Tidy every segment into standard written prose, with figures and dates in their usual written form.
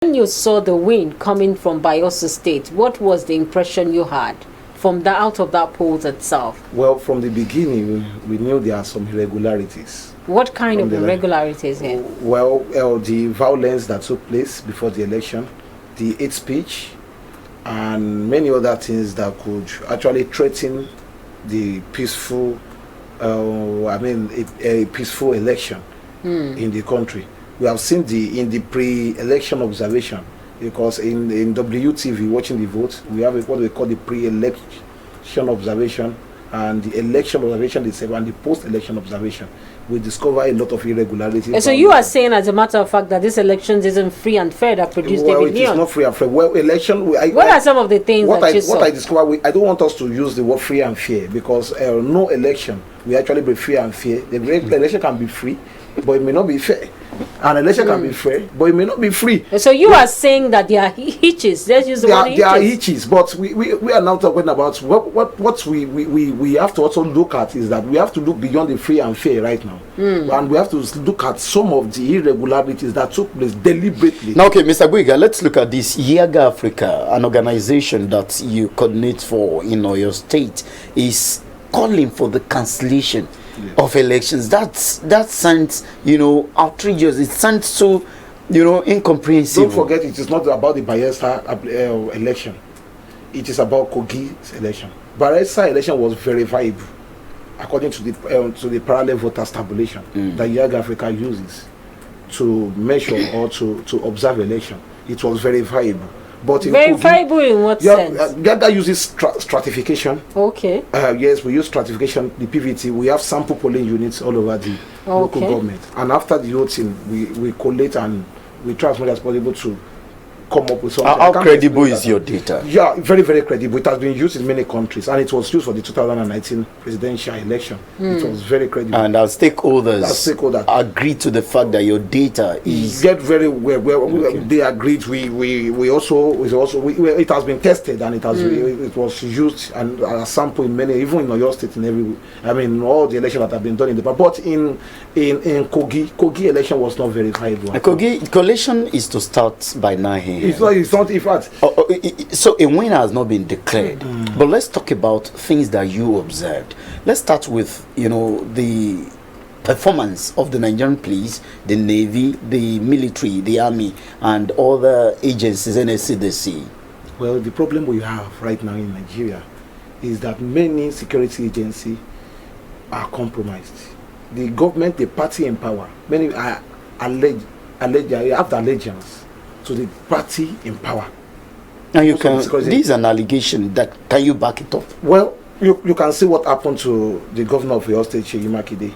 When you saw the win coming from Balyesa State, what was the impression you had from out of that polls itself? Well, from the beginning, we knew there are some irregularities. What kind of irregularities here? Well, the violence that took place before the election, the hate speech, and many other things that could actually threaten the peaceful, a peaceful election in the country. We have seen in the pre-election observation, because in WTV, watching the vote, we have what we call the pre-election observation and the election observation itself and the post-election observation. We discover a lot of irregularities. So you are saying, as a matter of fact, that this election isn't free and fair that produced well, David Leon? It is not free and fair. Well, election... what are some of the things that you saw? What I discover, I don't want us to use the word free and fair, because no election will actually be free and fair. The election can be free, but it may not be fair. An election can be fair, but it may not be free. So you are saying that there are hitches. Let's use the word hitches. There are hitches, but we are now talking about what we have to also look at is that we have to look beyond the free and fair right now. And we have to look at some of the irregularities that took place deliberately. Now, okay, Mr. Guiga, let's look at this. Yaga Africa, an organization that you coordinate for in your state, is calling for the cancellation of elections. That sounds, outrageous. It sounds so, incomprehensible. Don't forget, it is not about the Balyesa election. It is about Goki's election. Balyesa election was verifiable according to the parallel voter tabulation that Yaga Africa uses to measure or to observe election. It was verifiable. But verifiable in what sense? Yaga uses stratification. Okay. Yes, we use stratification, the PVT. We have sample polling units all over the local government. And after the voting, we collate and we try as much as possible to come up with something. How credible is your data? Yeah, very, very credible. It has been used in many countries, and it was used for the 2019 presidential election. It was very credible. And our stakeholders agreed to the fact that your data is... Get very well. They agreed. We also it has been tested, and it was used and a sample in many, even in your state, in all the elections that have been done in the past. But in Kogi election was not verifiable. Kogi collation is to start by 9 a.m. It's not in fact. So a winner has not been declared. But let's talk about things that you observed. Let's start with the performance of the Nigerian police, the navy, the military, the army, and other agencies, NSCDC. Well, the problem we have right now in Nigeria is that many security agencies are compromised. The government, the party in power, many are have the allegiance to the party in power. Now this is an allegation. Can you back it up? Well, you can see what happened to the governor of your state, Seyi Makinde,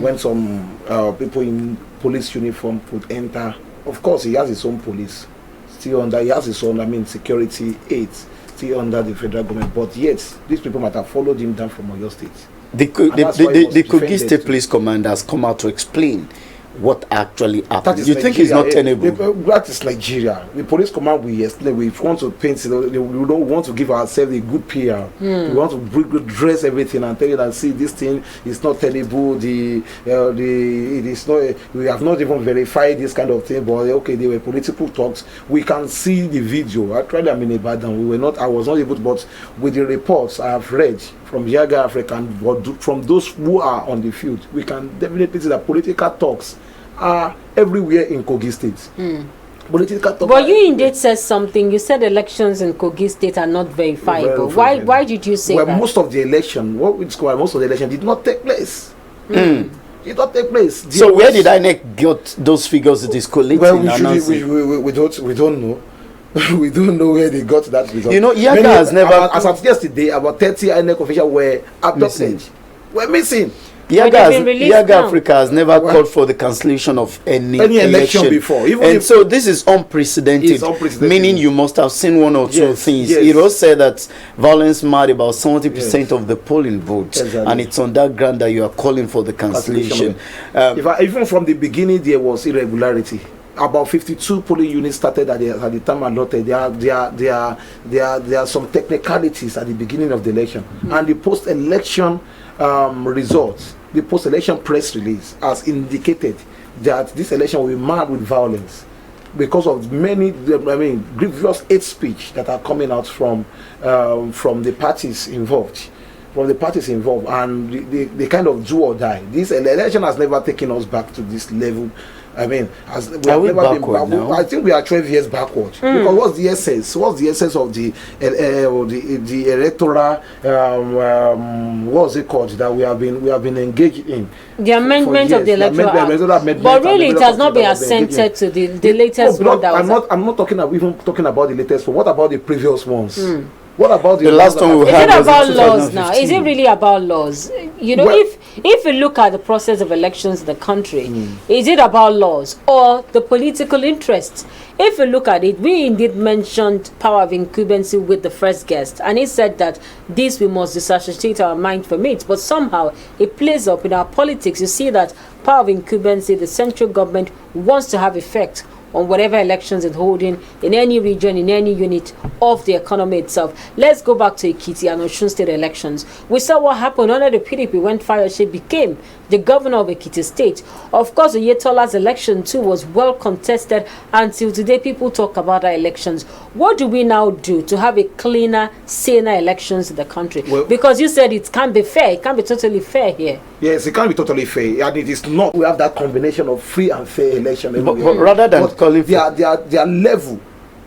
when some people in police uniform could enter. Of course, he has his own police, he has his own security aids still under the federal government, but yet these people might have followed him down from your state. The Kogi State Police Command has come out to explain what actually happened. You think it's not tenable? That is Nigeria. The police command we explain. We want to paint. We don't want to give ourselves a good PR. We want to dress everything and tell you that see this thing is not tenable. It is not. We have not even verified this kind of thing. But okay, they were political talks. We can see the video. Actually, I'm in Ibadan. We were not. I was not able to. But with the reports I have read from Yaga Africa and from those who are on the field, we can definitely see that political talks are everywhere in Kogi State. But you indeed said something. You said elections in Kogi State are not verifiable. Why did you say that? Well, most of the election, did not take place. Did not take place. So where did INEC get those figures it is collecting? Well, we don't know. We don't know where they got that result. Yaga has never... As of yesterday, about 30 INEC officials were abducted. We're missing. Yaga Africa has never called for the cancellation of any election before. So this is unprecedented, meaning you must have seen one or two things. It was said that violence marred about 70% of the polling votes, and it's on that ground that you are calling for the cancellation. Even from the beginning, there was irregularity. About 52 polling units started at the time allotted. There are some technicalities at the beginning of the election, and the post-election results, the post-election press release has indicated that this election will be marred with violence. because of many, grievous hate speech that are coming out from the parties involved. And they kind of do or die. This election has never taken us back to this level. I mean, as we have never been backward now? I think we are 12 years backward. Because what's the essence? What's the essence of the electoral? What's it called that we have been engaged in? The amendment of the electoral act. But really, it has not been assented to the latest one. I'm not talking about the latest one. What about the previous ones? What about the last one we had? Is it about laws now? Is it really about laws? You know, well, if you look at the process of elections in the country, is it about laws or the political interests? If you look at it, we indeed mentioned power of incumbency with the first guest, and he said that this we must disassociate our mind from it. But somehow it plays up in our politics. You see that power of incumbency, the central government wants to have effect on whatever elections it's holding in any region, in any unit of the economy itself. Let's go back to Ekiti and Osun State elections. We saw what happened under the PDP when Fayose became the governor of Ekiti State. Of course, Oyetola's election too was well contested. Until today, people talk about our elections. What do we now do to have a cleaner, saner elections in the country? Well, because you said it can't be fair. It can't be totally fair here. Yes, it can't be totally fair. And it is not. We have that combination of free and fair election. But rather than calling for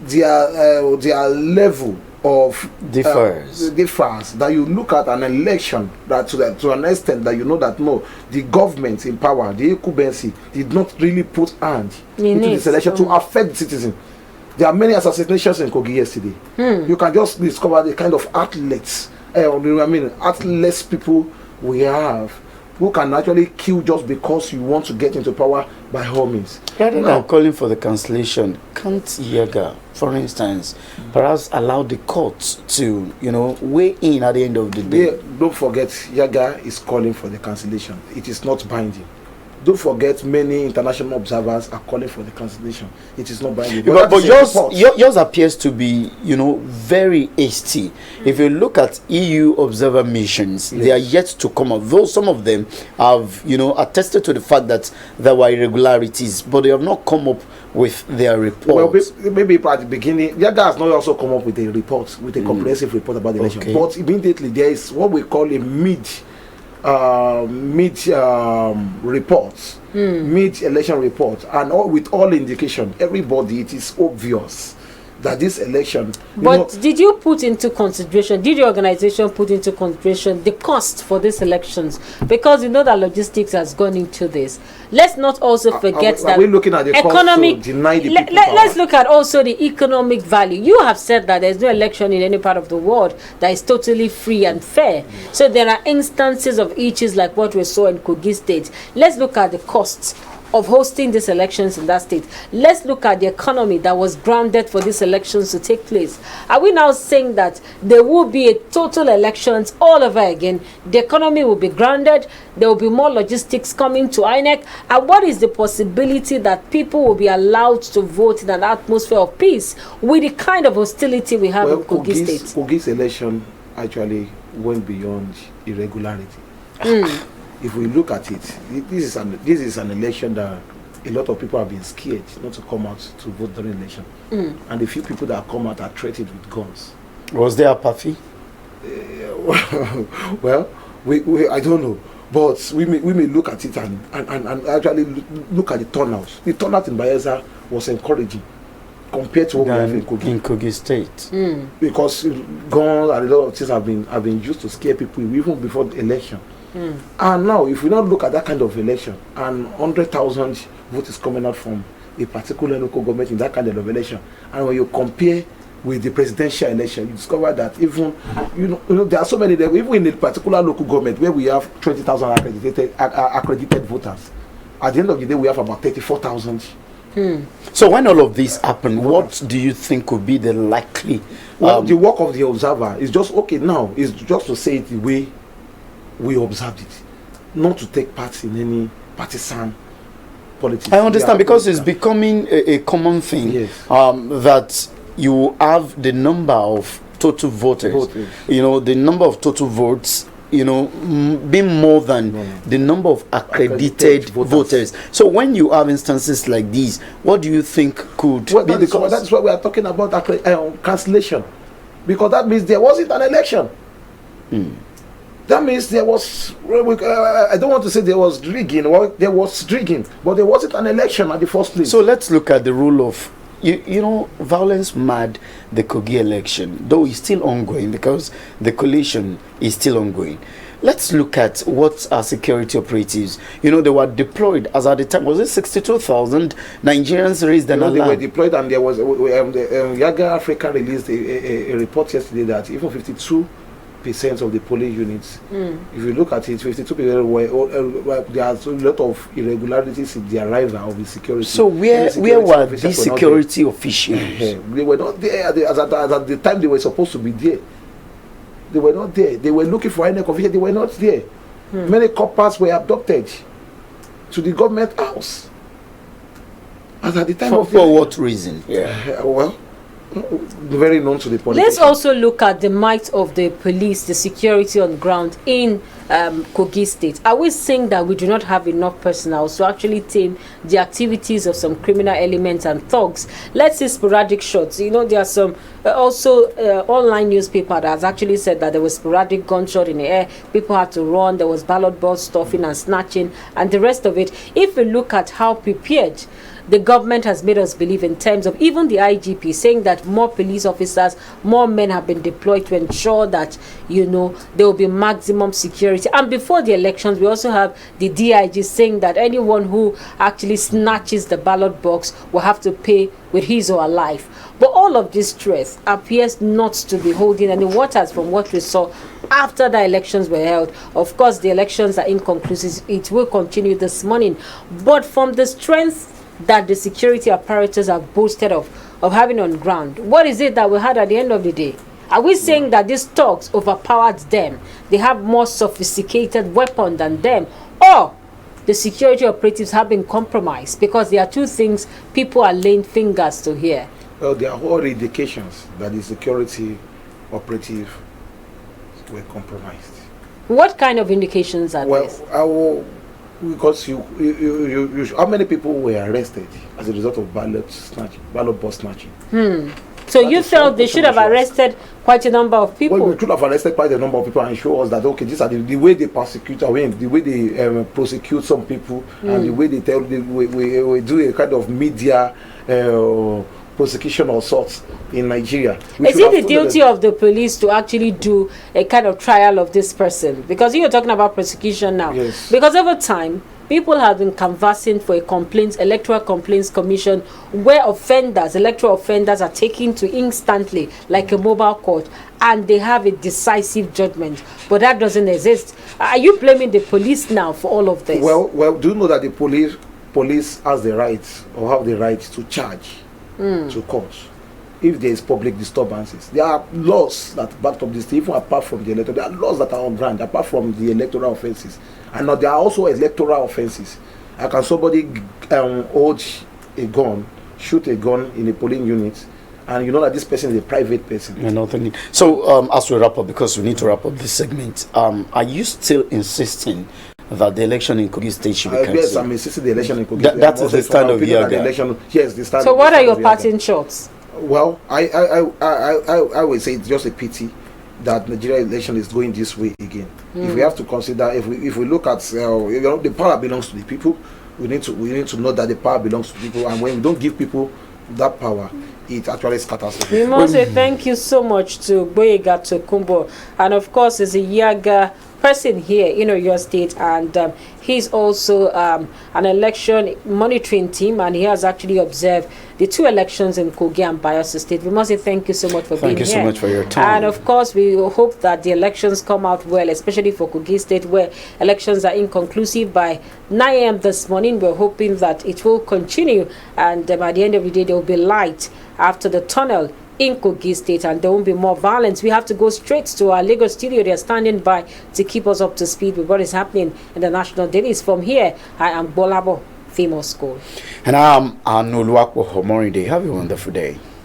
their level of differs, that you look at an election that to an extent that you know that no, the government in power, the incumbency, did not really put hand into this election to affect the citizen. There are many assassinations in Kogi yesterday. You can just discover the kind of athletes, athletes people we have who can actually kill just because you want to get into power by all means. Rather than calling for the cancellation, can't Yaga, for instance, perhaps allow the courts to, weigh in at the end of the day? Yeah, don't forget, Yaga is calling for the cancellation. It is not binding. Don't forget, many international observers are calling for the cancellation. It is not binding. But yours appears to be, very hasty. If you look at EU observer missions, they are yet to come up. Though some of them have, attested to the fact that there were irregularities, but they have not come up with their report. Well, maybe at the beginning, Yaga has not also come up with a report, with a comprehensive report about the election. But immediately there is what we call a mid-election report, and with all indication, everybody, it is obvious that this election. But did you put into consideration, did your organization put into consideration the cost for these elections? Because you know that logistics has gone into this. Let's not also forget that we're looking at the economic cost to deny the people let's look at also the economic value. You have said that there's no election in any part of the world that is totally free and fair. So there are instances of issues like what we saw in Kogi State. Let's look at the costs of hosting these elections in that state. Let's look at the economy that was grounded for these elections to take place. Are we now saying that there will be a total elections all over again? The economy will be grounded, there will be more logistics coming to INEC, and what is the possibility that people will be allowed to vote in an atmosphere of peace with the kind of hostility we have in Kogi State? Kogi's election actually went beyond irregularity. If we look at it, this is an election that a lot of people have been scared not to come out to vote during election, and the few people that come out are threatened with guns. Was there apathy? Well, we I don't know, but we may look at it and actually look at the turnout. The turnout in Balyesa was encouraging compared to what we have in Kogi State, because guns and a lot of things have been used to scare people even before the election. And now, if we not look at that kind of election, and 100,000 votes is coming out from a particular local government in that kind of election, and when you compare with the presidential election, you discover that even there are so many there, even in a particular local government where we have 20,000 accredited voters, at the end of the day we have about 34,000. So when all of this happen, what do you think would be the likely? Well, the work of the observer is just now is just to say it the way we observed it, not to take part in any partisan politics. I understand, because it's becoming a common thing, that you have the number of total voters, the number of total votes being more than the number of accredited voters. So when you have instances like these, what do you think could be the cause? That's why we are talking about cancellation, because that means there wasn't an election. That means there was, I don't want to say there was rigging, well, there was rigging, but there wasn't an election at the first place. So let's look at the role of, violence marred the Kogi election, though it's still ongoing because the coalition is still ongoing. Let's look at what our security operatives, they were deployed as at the time, was it 62,000 Nigerians raised an alarm? They were deployed, and there was, Yaga Africa released a report yesterday that even 52% of the polling units, if you look at it, 52% were there are a lot of irregularities in the arrival of the security. So where were these security officials? They were not there at the time they were supposed to be there. They were not there. They were looking for any official. They were not there. Many coppers were abducted to the government house. As at the time for what reason? Well, very known to the politicians. Let's also look at the might of the police, the security on ground in Kogi State. Are we saying that we do not have enough personnel to actually tame the activities of some criminal elements and thugs? Let's see sporadic shots. There are some also online newspaper that has actually said that there was sporadic gunshot in the air. People had to run. There was ballot box stuffing and snatching and the rest of it. If we look at how prepared the government has made us believe in terms of even the IGP saying that more police officers, more men have been deployed to ensure that, there will be maximum security. And before the elections, we also have the DIG saying that anyone who actually snatches the ballot box will have to pay with his or her life. But all of this stress appears not to be holding any waters from what we saw after the elections were held. Of course, the elections are inconclusive. It will continue this morning. But from the strength that the security apparatus have boasted of having on ground, what is it that we had at the end of the day? Are we saying that these thugs overpowered them? They have more sophisticated weapon than them? Or the security operatives have been compromised? Because there are two things people are laying fingers to here. Well, there are all indications that the security operative were compromised. What kind of indications are these? Because how many people were arrested as a result of ballot box snatching? So you felt they should have arrested quite a number of people? Well, we should have arrested quite a number of people and show us that, okay, these are the way they persecute, the way they prosecute some people, and the way they tell, we do a kind of media prosecution or sorts in Nigeria. Is it the duty of the police to actually do a kind of trial of this person? Because you're talking about prosecution now. Yes. Because over time, people have been canvassing for a electoral complaints commission where electoral offenders are taken to instantly, like a mobile court, and they have a decisive judgment. But that doesn't exist. Are you blaming the police now for all of this? Well, do you know that the police has the right or have the right to charge to court if there is public disturbances? There are laws that back up this, even apart from the electoral. There are laws that are on ground apart from the electoral offences, and now there are also electoral offences. How can somebody hold a gun, shoot a gun in a polling unit, and you know that this person is a private person? So as we wrap up, because we need to wrap up this segment, are you still insisting that the election in Kogi State should be cancelled? Yes, I'm insisting the election in Kogi State. That is the stand of Yaga. Yes, the stand. So what are your parting shots? Well, I would say it's just a pity that Nigeria election is going this way again. If we have to consider, if we look at the power belongs to the people, we need to know that the power belongs to people, and when we don't give people that power, it actually scatters. We must say thank you so much to Boyega Tokumbo, and of course is a Yaga person here in your state, and he's also an election monitoring team, and he has actually observed the two elections in Kogi and Balyesa State. We must say thank you so much for being here. Thank you so much for your time. And of course, we hope that the elections come out well, especially for Kogi State, where elections are inconclusive by 9 a.m. this morning. We're hoping that it will continue, and at the end of the day, there will be light after the tunnel in Kogi State, and there won't be more violence. We have to go straight to our Lagos studio. They are standing by to keep us up to speed with what is happening in the national dailies. From here, I am Bolabo, Famous School. And I'm Anuluakwo Homoride. Have a wonderful day.